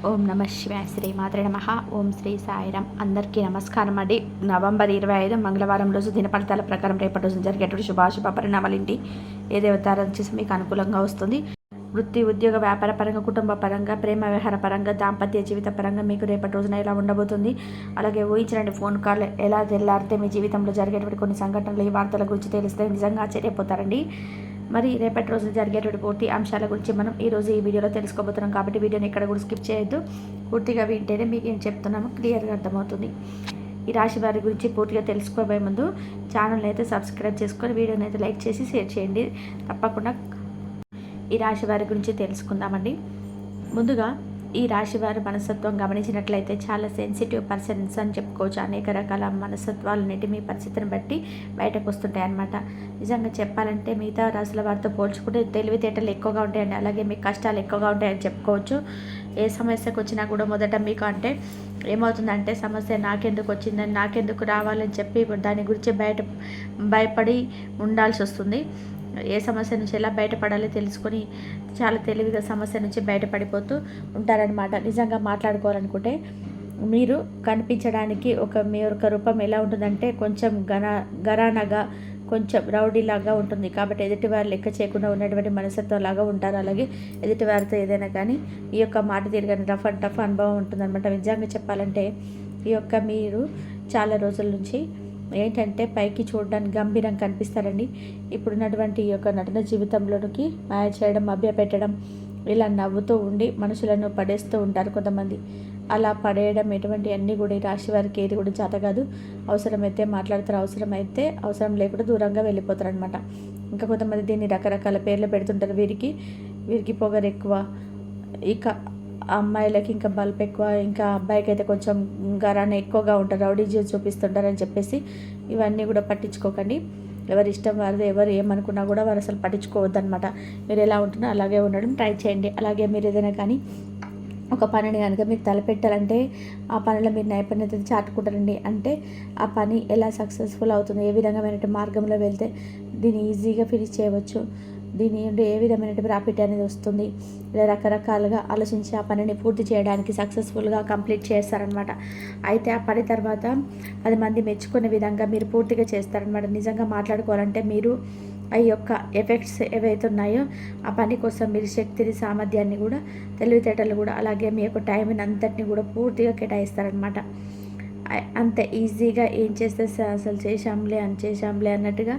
ఓం నమ శివాయ శ్రీ మాత్రే నమ. ఓం శ్రీ సాయిరాం. అందరికీ నమస్కారం అండి. నవంబర్ 25 మంగళవారం రోజు దినఫలితాల ప్రకారం రేపటి రోజు జరిగేటువంటి శుభాశుభ పరిణామాలేంటి, ఏ దేవతారాధన చేసి మీకు అనుకూలంగా వస్తుంది, వృత్తి ఉద్యోగ వ్యాపార పరంగా, కుటుంబ పరంగా, ప్రేమ వ్యవహార పరంగా, దాంపత్య జీవిత పరంగా మీకు రేపటి రోజున ఎలా ఉండబోతుంది, అలాగే ఊహించండి ఫోన్ కాల్ ఎలా తెల్లారితే మీ జీవితంలో జరిగేటువంటి కొన్ని సంఘటనలు ఈ వార్తల గురించి తెలిస్తే నిజంగా ఆశ్చర్యపోతారండి. మరి రేపటి రోజు జరిగేటువంటి పూర్తి అంశాల గురించి మనం ఈరోజు ఈ వీడియోలో తెలుసుకోబోతున్నాం. కాబట్టి వీడియోని ఎక్కడ కూడా స్కిప్ చేయొద్దు. పూర్తిగా వింటేనే మీకు ఏం చెప్తున్నామో క్లియర్గా అర్థమవుతుంది. ఈ రాశి వారి గురించి పూర్తిగా తెలుసుకోబోయే ముందు ఛానల్ని అయితే సబ్స్క్రైబ్ చేసుకొని వీడియోని అయితే లైక్ చేసి షేర్ చేయండి. తప్పకుండా ఈ రాశి వారి గురించి తెలుసుకుందామండి. ముందుగా ఈ రాశి వారి మనస్తత్వం గమనించినట్లయితే చాలా సెన్సిటివ్ పర్సన్స్ అని చెప్పుకోవచ్చు. అనేక రకాల మనస్తత్వాలన్నిటి మీ పరిస్థితిని బట్టి బయటకు వస్తుంటాయి అన్నమాట. నిజంగా చెప్పాలంటే మిగతా రాశుల వారితో పోల్చుకుంటే తెలివితేటలు ఎక్కువగా ఉంటాయండి. అలాగే మీకు కష్టాలు ఎక్కువగా ఉంటాయని చెప్పుకోవచ్చు. ఏ సమస్యకు వచ్చినా కూడా మొదట మీకు అంటే ఏమవుతుందంటే సమస్య నాకెందుకు వచ్చిందని, నాకెందుకు రావాలని చెప్పి దాని గురించి భయపడి ఉండాల్సి వస్తుంది. ఏ సమస్య నుంచి ఎలా బయటపడాలో తెలుసుకొని చాలా తెలివిగా సమస్య నుంచి బయటపడిపోతూ ఉంటారనమాట. నిజంగా మాట్లాడుకోవాలనుకుంటే మీరు కనిపించడానికి మీ యొక్క రూపం ఎలా ఉంటుందంటే కొంచెం గరానగా, కొంచెం రౌడీలాగా ఉంటుంది. కాబట్టి ఎదుటివారు లెక్క చేయకుండా ఉన్నటువంటి మనస్తత్వం లాగా ఉంటారు. అలాగే ఎదుటివారితో ఏదైనా కానీ ఈ యొక్క మాట తిరగని రఫ్ అండ్ టఫ్ అనుభవం ఉంటుందన్నమాట. నిజంగా చెప్పాలంటే ఈ యొక్క మీరు చాలా రోజుల నుంచి ఏంటంటే పైకి చూడడానికి గంభీరంగా కనిపిస్తారండి. ఇప్పుడున్నటువంటి ఈ యొక్క నటన జీవితంలోనికి మాయ చేయడం, మభ్యపెట్టడం, ఇలా నవ్వుతూ ఉండి మనుషులను పడేస్తూ ఉంటారు కొంతమంది. అలా పడేయడం ఎటువంటి అన్నీ కూడా ఈ రాశి వారికి ఏది కూడా చేత కాదు. అవసరమైతే మాట్లాడతారు, అవసరం లేకుండా దూరంగా వెళ్ళిపోతారు అనమాట. ఇంకా కొంతమంది దీన్ని రకరకాల పేర్లు పెడుతుంటారు. వీరికి పొగరు ఎక్కువ, ఇక అమ్మాయిలకి ఇంకా బల్బ్ ఎక్కువ, ఇంకా అబ్బాయికి అయితే కొంచెం గరాన ఎక్కువగా ఉంటారు, రౌడీజీ చూపిస్తుంటారని చెప్పేసి ఇవన్నీ కూడా పట్టించుకోకండి. ఎవరి ఇష్టం వారిది. ఎవరు ఏమనుకున్నా కూడా వారు అసలు పట్టించుకోవద్దనమాట. మీరు ఎలా ఉంటున్నా అలాగే ఉండడం ట్రై చేయండి. అలాగే మీరు ఏదైనా కానీ ఒక పనిని కనుక మీరు తలపెట్టాలంటే ఆ పనిలో మీరు నైపుణ్యత చాటుకుంటారండి. అంటే ఆ పని ఎలా సక్సెస్ఫుల్ అవుతుంది, ఏ విధమైన మార్గంలో వెళ్తే దీన్ని ఈజీగా ఫినిష్ చేయవచ్చు, దీని నుండి ఏ విధమైన ప్రాఫిట్ అనేది వస్తుంది, ఇలా రకరకాలుగా ఆలోచించి ఆ పనిని పూర్తి చేయడానికి సక్సెస్ఫుల్గా కంప్లీట్ చేస్తారనమాట. అయితే ఆ పని తర్వాత 10 మంది మెచ్చుకునే విధంగా మీరు పూర్తిగా చేస్తారనమాట. నిజంగా మాట్లాడుకోవాలంటే మీరు ఆ యొక్క ఎఫెక్ట్స్ ఏవైతే ఉన్నాయో ఆ పని కోసం మీరు శక్తిని, సామర్థ్యాన్ని కూడా, తెలివితేటలు కూడా, అలాగే మీ యొక్క టైంని అంతటిని కూడా పూర్తిగా కేటాయిస్తారనమాట. అంత ఈజీగా ఏం చేస్తే అసలు చేశాంలే అన్నట్టుగా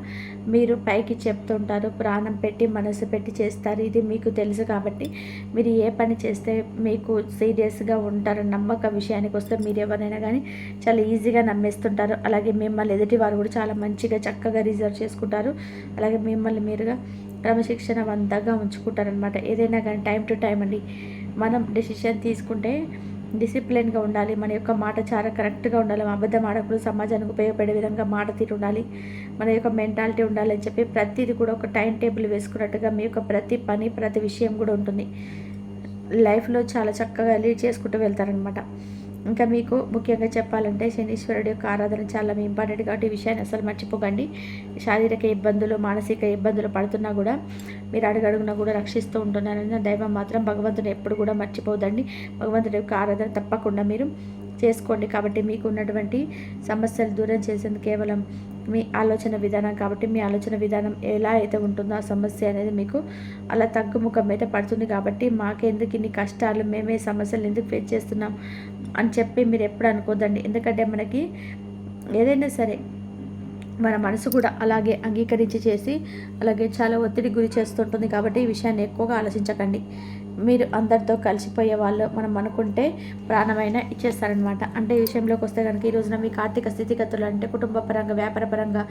మీరు పైకి చెప్తుంటారు. ప్రాణం పెట్టి, మనసు పెట్టి చేస్తారు. ఇది మీకు తెలుసు కాబట్టి మీరు ఏ పని చేస్తే మీకు సీరియస్గా ఉంటారు. నమ్మక విషయానికి వస్తే మీరు ఎవరైనా కానీ చాలా ఈజీగా నమ్మేస్తుంటారు. అలాగే మిమ్మల్ని ఎదుటి వారు కూడా చాలా మంచిగా చక్కగా రిజర్వ్ చేసుకుంటారు. అలాగే మిమ్మల్ని మీరుగా క్రమశిక్షణవంతంగా ఉంచుకుంటారనమాట. ఏదైనా కానీ టైం టు టైం అండి. మనం డెసిషన్ తీసుకుంటే డిసిప్లిన్గా ఉండాలి. మన యొక్క మాట చాలా కరెక్ట్గా ఉండాలి. అబద్ధం ఆడకూడదు. సమాజానికి ఉపయోగపడే విధంగా మాట తీరు ఉండాలి. మన యొక్క మెంటాలిటీ ఉండాలని చెప్పి ప్రతిదీ కూడా ఒక టైం టేబుల్ వేసుకున్నట్టుగా మీ యొక్క ప్రతి పని, ప్రతి విషయం కూడా ఉంటుంది. లైఫ్లో చాలా చక్కగా లీడ్ చేసుకుంటూ వెళ్తారనమాట. ఇంకా మీకు ముఖ్యంగా చెప్పాలంటే శనీశ్వరుడి యొక్క ఆరాధన చాలా ఇంపార్టెంట్ కాబట్టి ఈ విషయాన్ని అసలు మర్చిపోకండి. శారీరక ఇబ్బందులు, మానసిక ఇబ్బందులు పడుతున్నా కూడా మీరు అడుగడుగునా కూడా రక్షిస్తూ ఉంటున్నారని దైవం మాత్రం భగవంతుని ఎప్పుడు కూడా మర్చిపోదండి. భగవంతుడి యొక్క ఆరాధన తప్పకుండా మీరు చేసుకోండి. కాబట్టి మీకు ఉన్నటువంటి సమస్యలు దూరం చేసేందుకు కేవలం మీ ఆలోచన విధానం కాబట్టి మీ ఆలోచన విధానం ఎలా అయితే ఉంటుందో ఆ సమస్య అనేది మీకు అలా తగ్గుముఖం అయితే పడుతుంది. కాబట్టి మాకెందుకు ఇన్ని కష్టాలు, మేమే సమస్యలు ఎందుకు ఫేస్ చేస్తున్నాం అని చెప్పి మీరు ఎప్పుడు అనుకోదండి. ఎందుకంటే మనకి ఏదైనా సరే మన మనసు కూడా అలాగే అంగీకరించి చేసి అలాగే చాలా ఒత్తిడి గురి చేస్తుంటుంది. కాబట్టి ఈ విషయాన్ని ఎక్కువగా ఆలోచించకండి. మీరు అందరితో కలిసిపోయే వాళ్ళు మనం అనుకుంటే ప్రాణమైన ఇచ్చేస్తారనమాట. అంటే ఈ విషయంలోకి వస్తే కనుక ఈ రోజున మీకు ఆర్థిక స్థితిగతులు అంటే కుటుంబ పరంగా, వ్యాపార పరంగా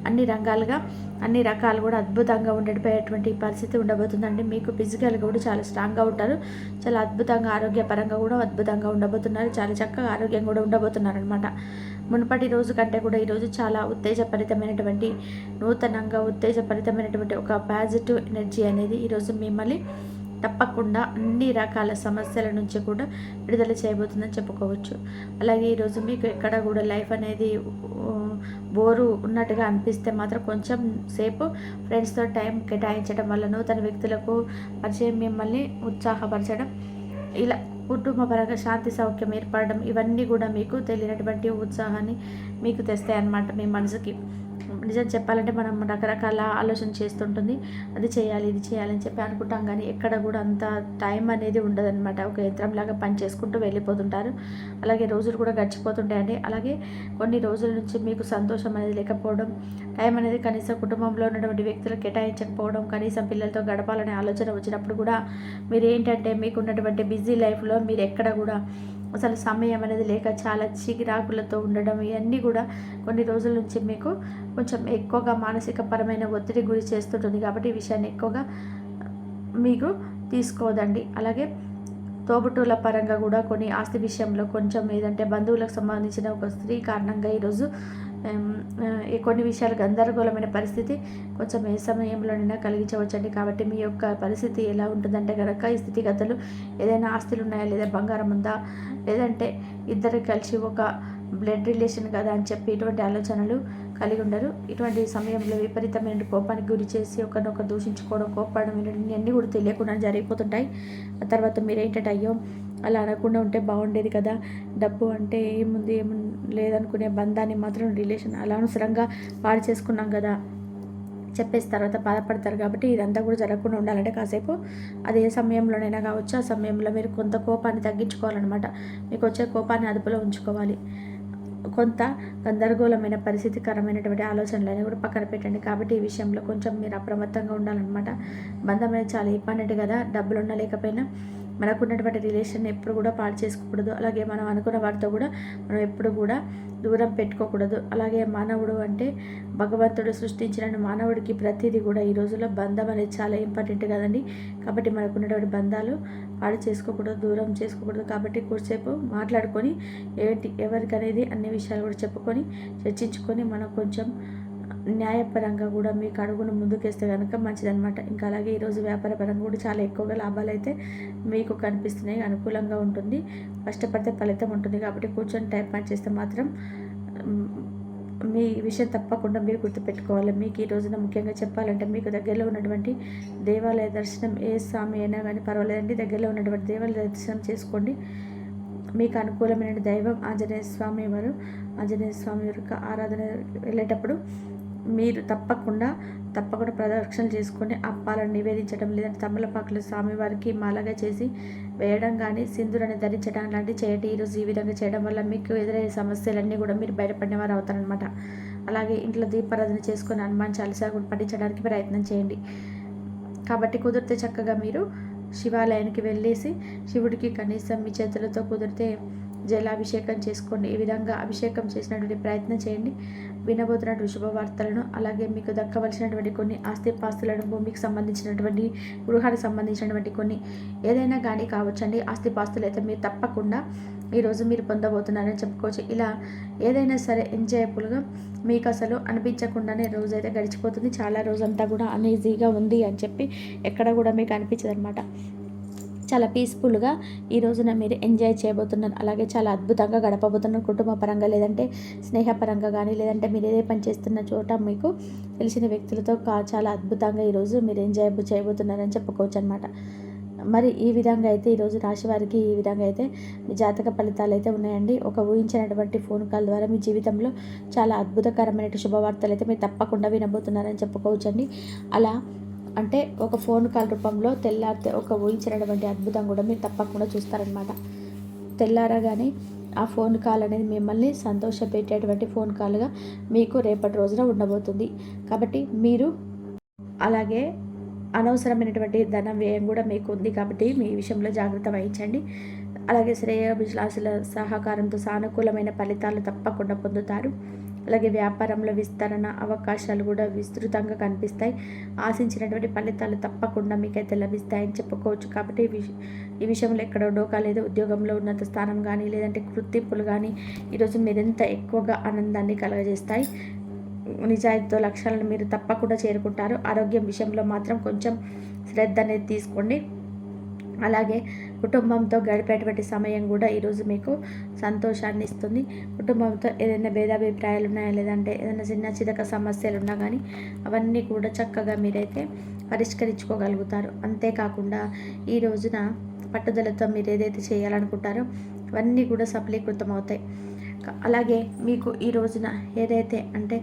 అన్ని రంగాలుగా అన్ని రకాలు కూడా అద్భుతంగా ఉండడిపోయేటువంటి పరిస్థితి ఉండబోతుందండి. మీకు ఫిజికల్గా కూడా చాలా స్ట్రాంగ్గా ఉంటారు. చాలా అద్భుతంగా ఆరోగ్యపరంగా కూడా అద్భుతంగా ఉండబోతున్నారు. చాలా చక్కగా ఆరోగ్యంగా కూడా ఉండబోతున్నారు అనమాట. మునుపటి రోజు కంటే కూడా ఈరోజు చాలా ఉత్తేజభరితమైనటువంటి, నూతనంగా ఉత్తేజభరితమైనటువంటి ఒక పాజిటివ్ ఎనర్జీ అనేది ఈరోజు మిమ్మల్ని తప్పకుండా అన్ని రకాల సమస్యల నుంచి కూడా విడుదల చేయబోతుందని చెప్పుకోవచ్చు. అలాగే ఈరోజు మీకు ఎక్కడ కూడా లైఫ్ అనేది బోరు ఉన్నట్టుగా అనిపిస్తే మాత్రం కొంచెం సేపు ఫ్రెండ్స్తో టైం కేటాయించడం వల్ల, నూతన వ్యక్తులకు పరిచయం, మిమ్మల్ని ఉత్సాహపరచడం, ఇలా కుటుంబపరంగా శాంతి సౌఖ్యం ఏర్పడడం, ఇవన్నీ కూడా మీకు తెలియనటువంటి ఉత్సాహాన్ని మీకు తెస్తాయన్నమాట మీ మనసుకి. నిజం చెప్పాలంటే మనం రకరకాల ఆలోచన చేస్తుంటుంది. అది చేయాలి, ఇది చేయాలి అని చెప్పి అనుకుంటాం, కానీ ఎక్కడ కూడా అంత టైం అనేది ఉండదన్నమాట. ఒక యంత్రంలాగా పని చేసుకుంటూ వెళ్ళిపోతుంటారు. అలాగే రోజులు కూడా గడిచిపోతుంటాయండి. అలాగే కొన్ని రోజుల నుంచి మీకు సంతోషం అనేది లేకపోవడం, టైం అనేది కనీసం కుటుంబంలో ఉన్నటువంటి వ్యక్తులకు కేటాయించకపోవడం, కనీసం పిల్లలతో గడపాలనే ఆలోచన వచ్చినప్పుడు కూడా మీరు ఏంటంటే మీకు ఉన్నటువంటి బిజీ లైఫ్లో మీరు ఎక్కడ కూడా అసలు సమయం అనేది లేక చాలా చిరాకులతో ఉండడం, ఇవన్నీ కూడా కొన్ని రోజుల నుంచి మీకు కొంచెం ఎక్కువగా మానసిక పరమైన ఒత్తిడి గురి చేస్తుంటుంది. కాబట్టి ఈ విషయాన్ని ఎక్కువగా మీకు తీసుకోవద్దండి. అలాగే తోబుట్టువుల పరంగా కూడా కొన్ని ఆస్తి విషయంలో కొంచెం ఏదంటే బంధువులకు సంబంధించిన ఒక స్త్రీ కారణంగా ఈరోజు కొన్ని విషయాలు గందరగోళమైన పరిస్థితి కొంచెం ఏ సమయంలోనైనా కలిగించవచ్చండి. కాబట్టి మీ యొక్క పరిస్థితి ఎలా ఉంటుందంటే కనుక ఈ స్థితిగతులు ఏదైనా ఆస్తులు ఉన్నాయా, లేదా బంగారం ఉందా, లేదంటే ఇద్దరు కలిసి ఒక బ్లడ్ రిలేషన్ కదా అని చెప్పి ఇటువంటి ఆలోచనలు కలిగి ఉండరు. ఇటువంటి సమయంలో విపరీతమైన కోపానికి గురి చేసి ఒకరినొకరు దూషించుకోవడం, కోపడడం, ఇవన్నీ కూడా తెలియకుండా జరిగిపోతుంటాయి. ఆ తర్వాత మీరు ఏంటంటే అయ్యో అలా అనకుండా ఉంటే బాగుండేది కదా, డబ్బు అంటే ఏముంది లేదనుకునే బంధాన్ని మాత్రం రిలేషన్ అలా అనవసరంగా పాడు చేసుకున్నాం కదా చెప్పేసి తర్వాత బాధపడతారు. కాబట్టి ఇదంతా కూడా జరగకుండా ఉండాలంటే కాసేపు అది ఏ సమయంలోనైనా కావచ్చు, ఆ సమయంలో మీరు కొంత కోపాన్ని తగ్గించుకోవాలన్నమాట. మీకు వచ్చే కోపాన్ని అదుపులో ఉంచుకోవాలి. కొంత గందరగోళమైన పరిస్థితికరమైనటువంటి ఆలోచనలని కూడా పక్కన పెట్టండి. కాబట్టి ఈ విషయంలో కొంచెం మీరు అప్రమత్తంగా ఉండాలన్నమాట. బంధం అనేది చాలా ఇంపార్టెంట్ కదా, డబ్బులు ఉన్నా లేకపోయినా మనకున్నటువంటి రిలేషన్ ఎప్పుడు కూడా పాడు చేసుకోకూడదు. అలాగే మనం అనుకున్న వారితో కూడా మనం ఎప్పుడు కూడా దూరం పెట్టుకోకూడదు. అలాగే మానవుడు అంటే భగవంతుడు సృష్టించిన మానవుడికి ప్రతిదీ కూడా ఈ రోజుల్లో బంధం అనేది చాలా ఇంపార్టెంట్ కదండి. కాబట్టి మనకున్నటువంటి బంధాలు పాడు చేసుకోకూడదు, దూరం చేసుకోకూడదు. కాబట్టి కూర్చేపు మాట్లాడుకొని ఎవరికనేది అన్ని విషయాలు కూడా చెప్పుకొని చర్చించుకొని మనం కొంచెం న్యాయపరంగా కూడా మీకు అడుగును ముందుకేస్తే కనుక మంచిదన్నమాట. ఇంకా అలాగే ఈరోజు వ్యాపారపరంగా కూడా చాలా ఎక్కువగా లాభాలు అయితే మీకు కనిపిస్తున్నాయి, అనుకూలంగా ఉంటుంది, కష్టపడితే ఫలితం ఉంటుంది. కాబట్టి కూర్చొని టైం పాస్ చేస్తే మాత్రం మీ విషయం తప్పకుండా మీరు గుర్తుపెట్టుకోవాలి. మీకు ఈ రోజున ముఖ్యంగా చెప్పాలంటే మీకు దగ్గరలో ఉన్నటువంటి దేవాలయ దర్శనం, ఏ స్వామి అయినా కానీ పర్వాలేదండి, దగ్గరలో ఉన్నటువంటి దేవాలయ దర్శనం చేసుకోండి. మీకు అనుకూలమైన దైవం ఆంజనేయ స్వామి వారు. ఆంజనేయ స్వామి యొక్క ఆరాధన వెళ్ళేటప్పుడు మీరు తప్పకుండా ప్రదక్షిణలు చేసుకొని అప్పాలను నివేదించడం, లేదంటే తమలపాకులు స్వామివారికి మాలగా చేసి వేయడం కానీ, సింధూరాన్ని ధరించడం లాంటివి చేయండి. ఈరోజు ఈ విధంగా చేయడం వల్ల మీకు ఎదురయ్యే సమస్యలన్నీ కూడా మీరు బయటపడిన వారు అవుతారనమాట. అలాగే ఇంట్లో దీపారాధన చేసుకొని హనుమాన్ చాలీసా కూడా పఠించడానికి ప్రయత్నం చేయండి. కాబట్టి కుదిరితే చక్కగా మీరు శివాలయానికి వెళ్ళేసి శివుడికి కనీసం మీ చేతులతో కుదిరితే జలాభిషేకం చేసుకోండి. ఈ విధంగా అభిషేకం చేసినటువంటి ప్రయత్నం చేయండి. వినబోతున్నటువంటి శుభవార్తలను, అలాగే మీకు దక్కవలసినటువంటి కొన్ని ఆస్తిపాస్తులను, భూమికి సంబంధించినటువంటి, గృహానికి సంబంధించినటువంటి కొన్ని ఏదైనా కానీ కావచ్చండి. ఆస్తిపాస్తులు అయితే మీరు తప్పకుండా ఈరోజు మీరు పొందబోతున్నారని చెప్పుకోవచ్చు. ఇలా ఏదైనా సరే ఎంజాయబుల్గా మీకు అసలు అనిపించకుండానే రోజైతే గడిచిపోతుంది. చాలా రోజంతా కూడా అన్ఈజీగా ఉంది అని చెప్పి ఎక్కడ కూడా మీకు అనిపించదు అనమాట. చాలా పీస్ఫుల్గా ఈ రోజున మీరు ఎంజాయ్ చేయబోతున్నారు. అలాగే చాలా అద్భుతంగా గడపబోతున్నారు. కుటుంబ పరంగా, లేదంటే స్నేహపరంగా కానీ, లేదంటే మీరు ఏదే పని చేస్తున్న చోట మీకు తెలిసిన వ్యక్తులతో చాలా అద్భుతంగా ఈరోజు మీరు ఎంజాయ్ చేయబోతున్నారని చెప్పుకోవచ్చు అనమాట. మరి ఈ విధంగా అయితే ఈరోజు రాశి వారికి ఈ విధంగా అయితే మీ జాతక ఫలితాలు అయితే ఉన్నాయండి. ఒక ఊహించినటువంటి ఫోన్ కాల్ ద్వారా మీ జీవితంలో చాలా అద్భుతకరమైన శుభవార్తలు అయితే మీరు తప్పకుండా వినబోతున్నారని చెప్పుకోవచ్చండి. అలా అంటే ఒక ఫోన్ కాల్ రూపంలో తెల్లారితే ఒక ఊహించినటువంటి అద్భుతం కూడా మీరు తప్పకుండా చూస్తారనమాట. తెల్లారగానే ఆ ఫోన్ కాల్ అనేది మిమ్మల్ని సంతోషపెట్టేటువంటి ఫోన్ కాల్గా మీకు రేపటి రోజున ఉండబోతుంది. కాబట్టి మీరు అలాగే అనవసరమైనటువంటి ధన వ్యయం కూడా మీకు ఉంది. కాబట్టి మీ విషయంలో జాగ్రత్త వహించండి. అలాగే శ్రేయోభిలాషుల సహకారంతో సానుకూలమైన ఫలితాలు తప్పకుండా పొందుతారు. అలాగే వ్యాపారంలో విస్తరణ అవకాశాలు కూడా విస్తృతంగా కనిపిస్తాయి. ఆశించినటువంటి ఫలితాలు తప్పకుండా మీకైతే లభిస్తాయని చెప్పుకోవచ్చు. కాబట్టి ఈ విషయంలో ఎక్కడ డోకా లేదు. ఉద్యోగంలో ఉన్నత స్థానం కానీ, లేదంటే గుర్తింపులు కానీ ఈరోజు మీరెంత ఎక్కువగా ఆనందాన్ని కలగజేస్తాయి. నిజాయితీతో లక్ష్యాలను మీరు తప్పకుండా చేరుకుంటారు. ఆరోగ్యం విషయంలో మాత్రం కొంచెం శ్రద్ధ అనేది తీసుకోండి. అలాగే కుటుంబంతో గడిపేటువంటి సమయం కూడా ఈరోజు మీకు సంతోషాన్ని ఇస్తుంది. కుటుంబంతో ఏదైనా భేదాభిప్రాయాలు ఉన్నాయా, లేదంటే ఏదైనా చిన్న చితక సమస్యలు ఉన్నా కానీ అవన్నీ కూడా చక్కగా మీరైతే పరిష్కరించుకోగలుగుతారు. అంతేకాకుండా ఈ రోజున పట్టుదలతో మీరు ఏదైతే చేయాలనుకుంటారో అవన్నీ కూడా సఫలీకృతం అవుతాయి. అలాగే మీకు ఈ రోజున ఏదైతే అంటే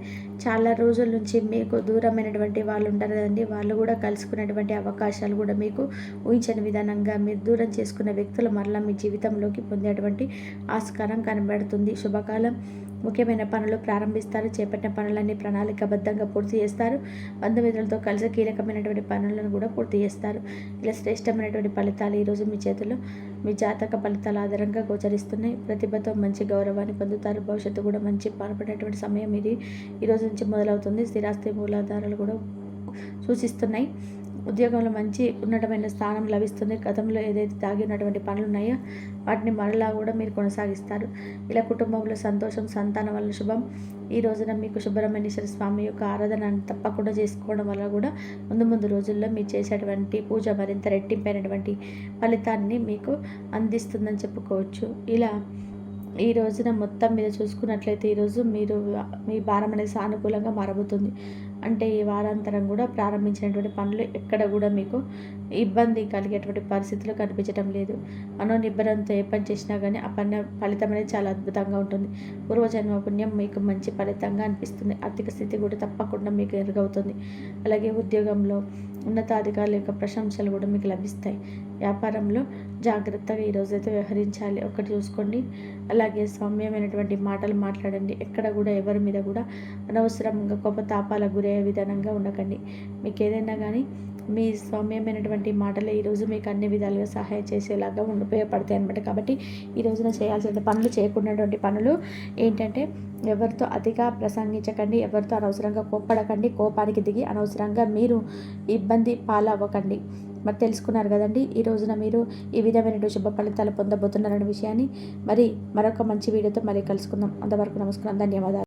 చాలా రోజుల నుంచి మీకు దూరమైనటువంటి వాళ్ళు ఉంటారు కదండి, వాళ్ళు కూడా కలుసుకునేటువంటి అవకాశాలు కూడా మీకు ఊహించని విధానంగా మీరు దూరం చేసుకున్న వ్యక్తులు మరలా మీ జీవితంలోకి పొందేటువంటి ఆస్కారం కనబడుతుంది. శుభకాలం. ముఖ్యమైన పనులు ప్రారంభిస్తారు. చేపట్టిన పనులన్నీ ప్రణాళికాబద్ధంగా పూర్తి చేస్తారు. బంధుమిత్రులతో కలిసి కీలకమైనటువంటి పనులను కూడా పూర్తి చేస్తారు. ఇలా శ్రేష్టమైనటువంటి ఫలితాలు ఈరోజు మీ చేతిలో మీ జాతక ఫలితాల ఆధారంగా గోచరిస్తున్నాయి. ప్రతిభతో మంచి గౌరవాన్ని పొందుతారు. భవిష్యత్తు కూడా మంచి పాల్పడేటువంటి సమయం ఇది ఈరోజు నుంచి మొదలవుతుంది. స్థిరాస్తి మూలాధారాలు కూడా సూచిస్తున్నాయి. ఉద్యోగంలో మంచి ఉన్నతమైన స్థానం లభిస్తుంది. గతంలో ఏదైతే దాగి ఉన్నటువంటి పనులు ఉన్నాయో వాటిని మరలా కూడా మీరు కొనసాగిస్తారు. ఇలా కుటుంబంలో సంతోషం, సంతానం వల్ల శుభం. ఈ రోజున మీకు సుబ్రహ్మణ్యేశ్వర స్వామి యొక్క ఆరాధన తప్పకుండా చేసుకోవడం వల్ల కూడా ముందు రోజుల్లో మీరు చేసేటువంటి పూజ మరింత రెట్టింపైనటువంటి ఫలితాన్ని మీకు అందిస్తుందని చెప్పుకోవచ్చు. ఇలా ఈ రోజున మొత్తం మీద చూసుకున్నట్లయితే ఈరోజు మీరు మీ భారం అనేది సానుకూలంగా మారబోతుంది. అంటే ఈ వారాంతరం కూడా ప్రారంభించినటువంటి పనులు ఎక్కడ కూడా మీకు ఇబ్బంది కలిగేటువంటి పరిస్థితులు కనిపించడం లేదు. మనోనిబ్బరంతో ఏ పని చేసినా కానీ ఆ పని ఫలితం అనేది చాలా అద్భుతంగా ఉంటుంది. పూర్వజన్మ పుణ్యం మీకు మంచి ఫలితంగా అనిపిస్తుంది. ఆర్థిక స్థితి కూడా తప్పకుండా మీకు ఎరుగవుతుంది. అలాగే ఉద్యోగంలో ఉన్నతాధికారుల యొక్క ప్రశంసలు కూడా మీకు లభిస్తాయి. వ్యాపారంలో జాగ్రత్తగా ఈరోజైతే వ్యవహరించాలి. ఒకటి చూసుకోండి. అలాగే సౌమ్యమైనటువంటి మాటలు మాట్లాడండి. ఎక్కడ కూడా ఎవరి మీద కూడా అనవసరంగా కోపతాపాలకు గురయ్యే విధానంగా ఉండకండి. మీకు ఏదైనా కానీ మీ సౌమ్యమైనటువంటి మాటలే ఈరోజు మీకు అన్ని విధాలుగా సహాయం చేసేలాగా ఉపయోగపడతాయి అన్నమాట. కాబట్టి ఈ రోజున చేయాల్సిన పనులు, చేయకున్నటువంటి పనులు ఏంటంటే ఎవరితో అతిగా ప్రసంగించకండి, ఎవరితో అనవసరంగా కోప్పడకండి, కోపానికి దిగి అనవసరంగా మీరు ఇబ్బంది పాలవ్వకండి. మరి తెలుసుకున్నారు కదండి, ఈ రోజున మీరు ఈ విధమైనటువంటి శుభ ఫలితాలు పొందబోతున్నారనే విషయాన్ని. మరి మరొక మంచి వీడియోతో మళ్ళీ కలుసుకుందాం. అంతవరకు నమస్కారం, ధన్యవాదాలు.